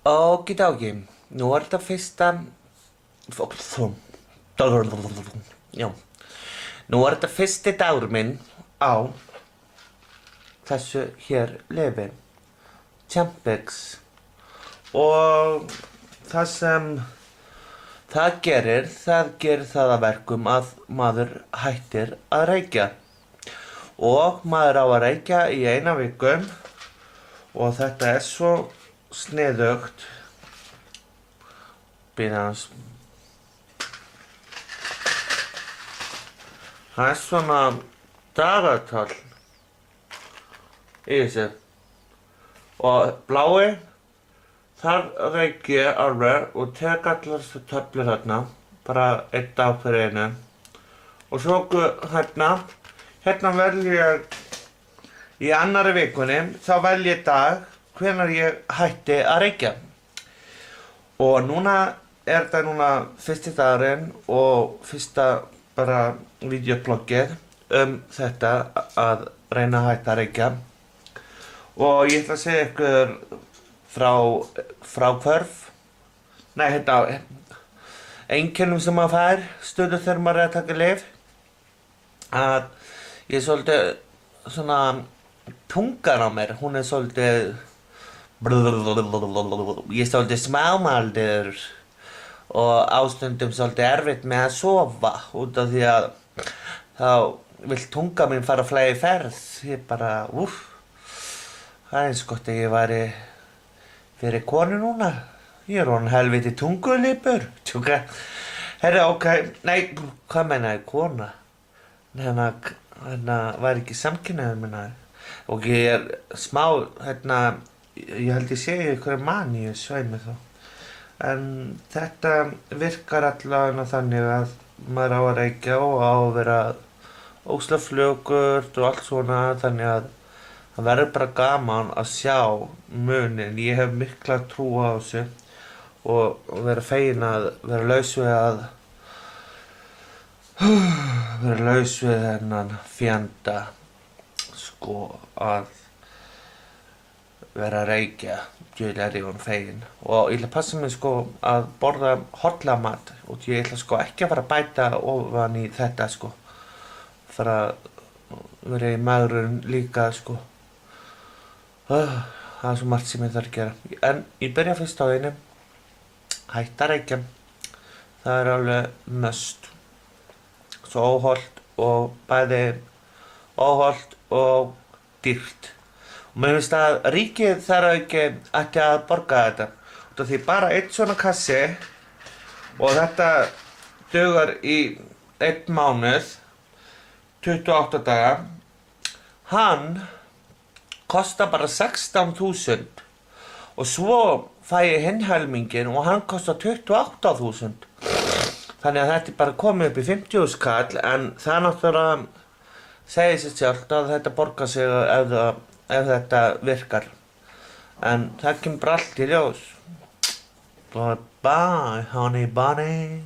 Okidoki, nú er þetta fyrsta... Já. Nú er þetta fyrsti dagur minn á þessu hér lyfi, Champix. Og það sem það gerir það að verkum að maður hættir að reykja. Og maður á að reykja í 1 viku og þetta er svo sniðugt. Bíða aðeins. Það er svona dagatal í þessu. Og blái, þar reyki ég alveg og tek allar þessu töflur þarna. Bara 1 dag fyrir einu. Og svo hérna velj ég í 2. vikunni, þá velj ég dag hvenær ég hætti að reykja. Og núna er þetta fyrsti dagurinn og fyrsta bara vídeobloggið þetta að reyna að hætta að reykja. Og ég ætla að segja ykkur frá einkennum sem maður fær stöðu þegar maður er að taka lyf. Að ég er svolítið svona tungan á mér, hún er svolítið ég er svolítið smámældur og ástundum svolítið erfitt með að sofa út af því að þá vill tunga mín fara að flæða í ferð. Ég bara, það er eins gott að ég væri fyrir konu núna. Ég er orðinn helviti tungulipur. Tjúka. Herra, nei, hvað meina ég, kona? Hérna væri ekki samkynhneigður minnaður. Og ég er smá, ég held ég segi ykkur maníu sveimi þá. En þetta virkar allavega þannig að maður á að reykja og á að vera ógeðslega fljókur og allt svona, þannig að það verður bara gaman að sjá munin. Ég hef mikla trú á þessu og vera fegin að vera laus við þennan fjanda, sko, að vera að reykja. Ég er ég fegin. Og ég ætla að passa mig sko að borða hollan mat og ég ætla sko ekki að fara að bæta ofan í þetta sko. Fara að vera í maðurinn líka sko. Það er svo margt sem ég þarf að gera. En ég byrja fyrst á einu. Hætta að reykja. Það er alveg must. Svo óhollt og bæði óhollt og dýrt. Og mér finnst að ríkið þar ekki ætti að borga þetta. Út af því bara 1 svona kassi og þetta dugar í 1 mánuð, 28 daga. Hann kostar bara 16.000 og svo fæ ég hinn helminginn og hann kostar 28.000. Þannig að þetta er bara komið upp í 50.000 kall, en það náttúrulega segir sér sjálft að þetta borgar sig ef þetta virkar. En það kemur bara allt í ljós. Bye, honey bunny.